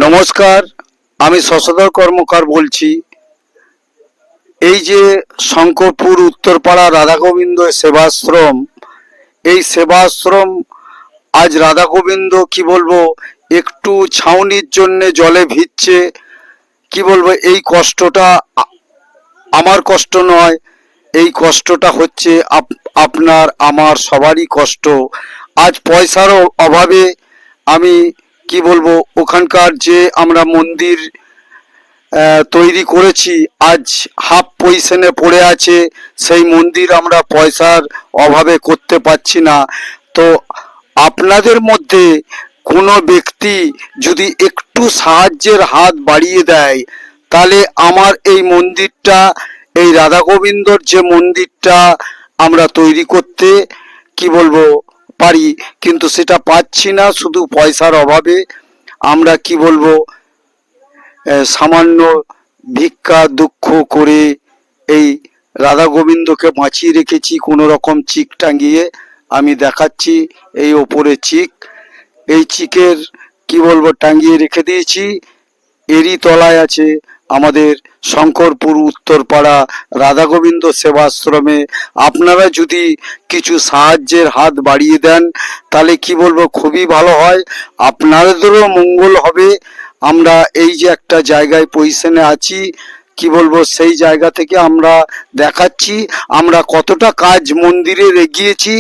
নমস্কার, আমি শশধর কর্মকার বলছি। এই যে শঙ্করপুর উত্তরপাড়া রাধাগোবিন্দ সেবাশ্রম, এই সেবাশ্রম আজ রাধাগোবিন্দ কি বলবো, একটু ছাউনির জন্য জলে ভিজছে। কি বলবো, এই কষ্টটা আমার কষ্ট নয়, এই কষ্টটা হচ্ছে আপনার আমার সবারই কষ্ট। আজ পয়সার অভাবে আমি কি বলবো, ওখানকার যে আমরা মন্দির তৈরি করেছি, আজ হাফ পজিশনে পড়ে আছে। সেই মন্দির আমরা পয়সার অভাবে করতে পারছি না। তো আপনাদের মধ্যে কোনো ব্যক্তি যদি একটু সাহায্যের হাত বাড়িয়ে দেয়, তাহলে আমার এই মন্দিরটা, এই রাধা গোবিন্দর যে মন্দিরটা আমরা তৈরি করতে কি বলবো পারি, কিন্তু সেটা পাচ্ছি না শুধু পয়সার অভাবে। আমরা কি বলবো, সামান্য ভিক্ষা দুঃখ করে এই রাধা গোবিন্দকে বাঁচিয়ে রেখেছি কোনো রকম চিক টাঙিয়ে। আমি দেখাচ্ছি, এই ওপরে চিক, এই চিকের কি বলবো টাঙিয়ে রেখে দিয়েছি। এরই তলায় আছে আমাদের শঙ্করপুর উত্তরপাড়া রাধা গোবিন্দ সেবাশ্রমে। আপনারা যদি কিছু সাহায্যের হাত বাড়িয়ে দেন, তাহলে কি বলবো খুবই ভালো হয়, আপনাদেরও মঙ্গল হবে। আমরা এই যে একটা জায়গায় পজিশনে আছি, কি বলবো, সেই জায়গা থেকে আমরা দেখাচ্ছি আমরা কতটা কাজ মন্দিরের এগিয়েছি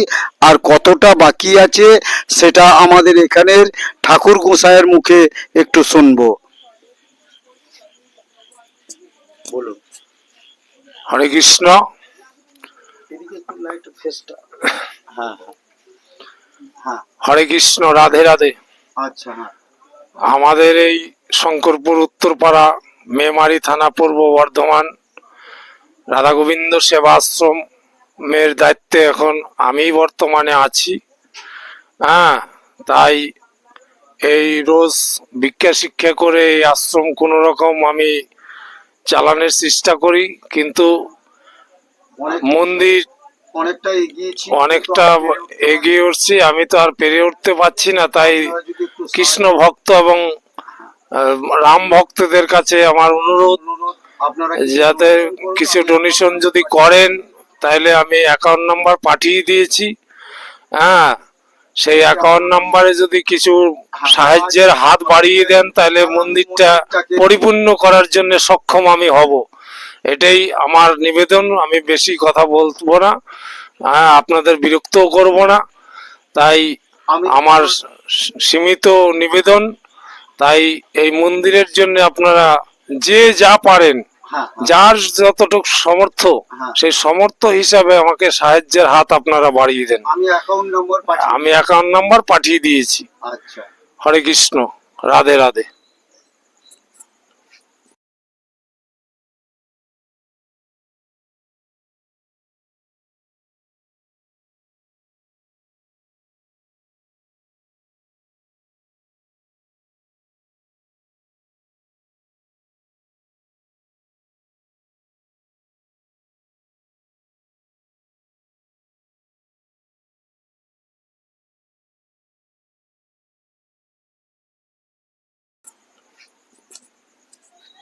আর কতটা বাকি আছে, সেটা আমাদের এখানের ঠাকুর গোসাইয়ের মুখে একটু শুনবো। বলুন। হরে কৃষ্ণ। হরে কৃষ্ণ, রাধে রাধে। আচ্ছা, আমাদের এই শঙ্করপুর উত্তরপাড়া, মেমারি থানা, পূর্ব বর্ধমান রাধা গোবিন্দ সেবা আশ্রমের দায়িত্বে এখন আমি বর্তমানে আছি। তাই এই রোজ ভিক্ষা শিক্ষা করে এই আশ্রম কোনো রকম আমি চালানোর চেষ্টা করি, কিন্তু মন্দির অনেকটা এগিয়ে উঠছি, আমি তো আর পেরে উঠতে পারছি না। তাই কৃষ্ণ ভক্ত এবং রাম ভক্তদের কাছে আমার অনুরোধ, যাতে কিছু ডোনেশন যদি করেন, তাহলে আমি অ্যাকাউন্ট নাম্বার পাঠিয়ে দিয়েছি। সেই অ্যাকাউন্ট নাম্বারে যদি কিছু সাহায্যের হাত বাড়িয়ে দেন, তাহলে মন্দিরটা পরিপূর্ণ করার জন্য সক্ষম আমি হব। এটাই আমার নিবেদন। আমি বেশি কথা বলবো না, আপনাদের বিরক্তও করব না। তাই আমার সীমিত নিবেদন। তাই এই মন্দিরের জন্য আপনারা যে যা পারেন, যার যতটুকু সামর্থ্য, সেই সামর্থ্য হিসাবে আমাকে সাহায্যের হাত আপনারা বাড়িয়ে দেন। আমি অ্যাকাউন্ট নাম্বার পাঠিয়ে দিয়েছি। হরে কৃষ্ণ, রাধে রাধে।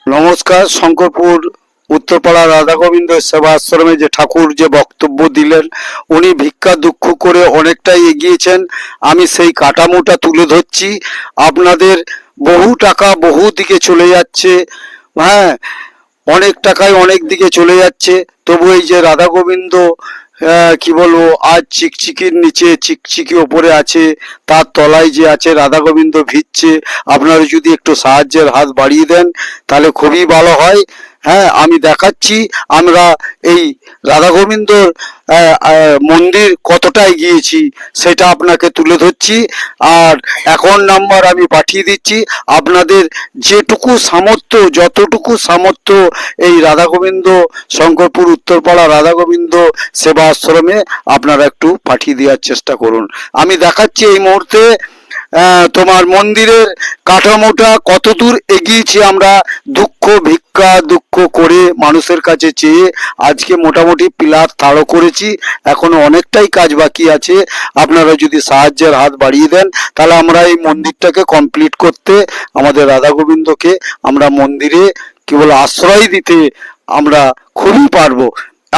নমস্কার। শঙ্করপুর উত্তরপাড়া রাধা গোবিন্দ সেবা আশ্রমে যে ঠাকুর যে বক্তব্য দিলেন, উনি ভিক্ষা দুঃখ করে অনেকটাই এগিয়েছেন। আমি সেই কাঠামোটা তুলে ধরছি। আপনাদের বহু টাকা বহু দিকে চলে যাচ্ছে, অনেক টাকায় অনেক দিকে চলে যাচ্ছে। তবু এই যে রাধা গোবিন্দ কি বলবো, আজ চিকচিকির নিচে চিকচিকি ওপরে আছে, তার তলায় যে আছে রাধা গোবিন্দ ভিজছে। আপনারা যদি একটু সাহায্যের হাত বাড়িয়ে দেন, তাহলে খুবই ভালো হয়। আমি দেখাচ্ছি আমরা এই রাধা গোবিন্দর মন্দির কতটা এগিয়েছি, সেটা আপনাকে তুলে ধরছি। আর অ্যাকাউন্ট নাম্বার আমি পাঠিয়ে দিচ্ছি। আপনাদের যেটুকু সামর্থ্য, যতটুকু সামর্থ্য, এই রাধা গোবিন্দ শঙ্করপুর উত্তরপাড়া রাধা গোবিন্দ সেবা আশ্রমে আপনারা একটু পাঠিয়ে দেওয়ার চেষ্টা করুন। আমি দেখাচ্ছি এই মুহূর্তে তোমার মন্দিরের কাঠামোটা কতদূর এগিয়েছি আমরা, দুঃখ করে মানুষের কাছে চেয়ে আজকে মোটামুটি পিলার তাড়ো করেছি। এখনো অনেকটাই কাজ বাকি আছে। আপনারা যদি সাহায্যের হাত বাড়িয়ে দেন তাহলে আমরা এই মন্দিরটাকে কমপ্লিট করতে, আমাদের রাধা গোবিন্দকে আমরা মন্দিরে কি বলে আশ্রয় দিতে আমরা খুবই পারবো।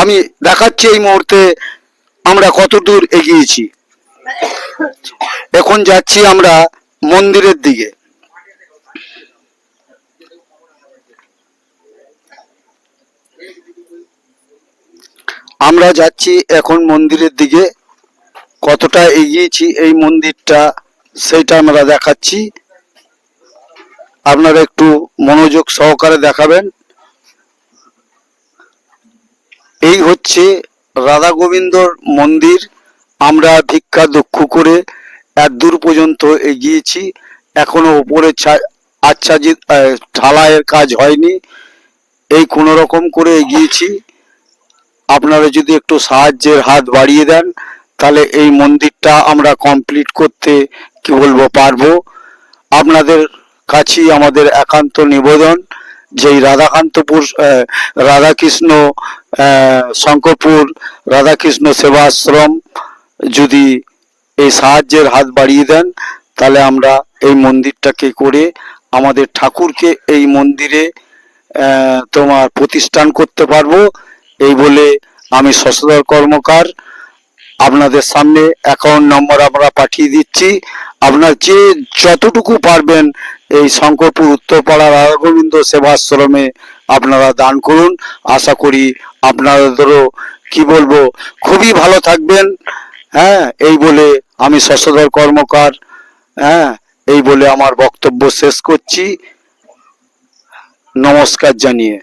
আমি দেখাচ্ছি এই মুহূর্তে আমরা কতদূর এগিয়েছি। এখন যাচ্ছি আমরা মন্দিরের দিকে। আমরা যাচ্ছি এখন মন্দিরের দিকে। কতটা এগিয়েছি এই মন্দিরটা সেইটা আমরা দেখাচ্ছি, আপনারা একটু মনোযোগ সহকারে দেখাবেন। এই হচ্ছে রাধা গোবিন্দর মন্দির। আমরা ভিক্ষা দুঃখ করে এত দূর পর্যন্ত এগিয়েছি। এখনো উপরে আচ্ছাদিত ঢালাইয়ের কাজ হয়নি। এই কোনো রকম করে এগিয়েছি। আপনারা যদি একটু সাহায্যের হাত বাড়িয়ে দেন তাহলে এই মন্দিরটা আমরা কমপ্লিট করতে কি বলবো পারবো। আপনাদের কাছেই আমাদের একান্ত নিবেদন যে এই রাধাকান্তপুর রাধাকৃষ্ণ শঙ্করপুর রাধাকৃষ্ণ সেবাশ্রম যদি এই সাহায্যের হাত বাড়িয়ে দেন তাহলে আমরা এই মন্দিরটাকে করে আমাদের ঠাকুরকে এই মন্দিরে তোমার প্রতিষ্ঠান করতে পারবো। এই বলে আমি শশধর কর্মকার আপনাদের সামনে অ্যাকাউন্ট নম্বর আমরা পাঠিয়ে দিচ্ছি। আপনার যে যতটুকু পারবেন এই শঙ্করপুর উত্তরপাড়া রাধা গোবিন্দ সেবাশ্রমে আপনারা দান করুন। আশা করি আপনাদেরও কি বলবো খুবই ভালো থাকবেন। হ্যাঁ, এই বলে আমি শশধর কর্মকার এই বলে আমার বক্তব্য শেষ করছি। নমস্কার জানিয়ে।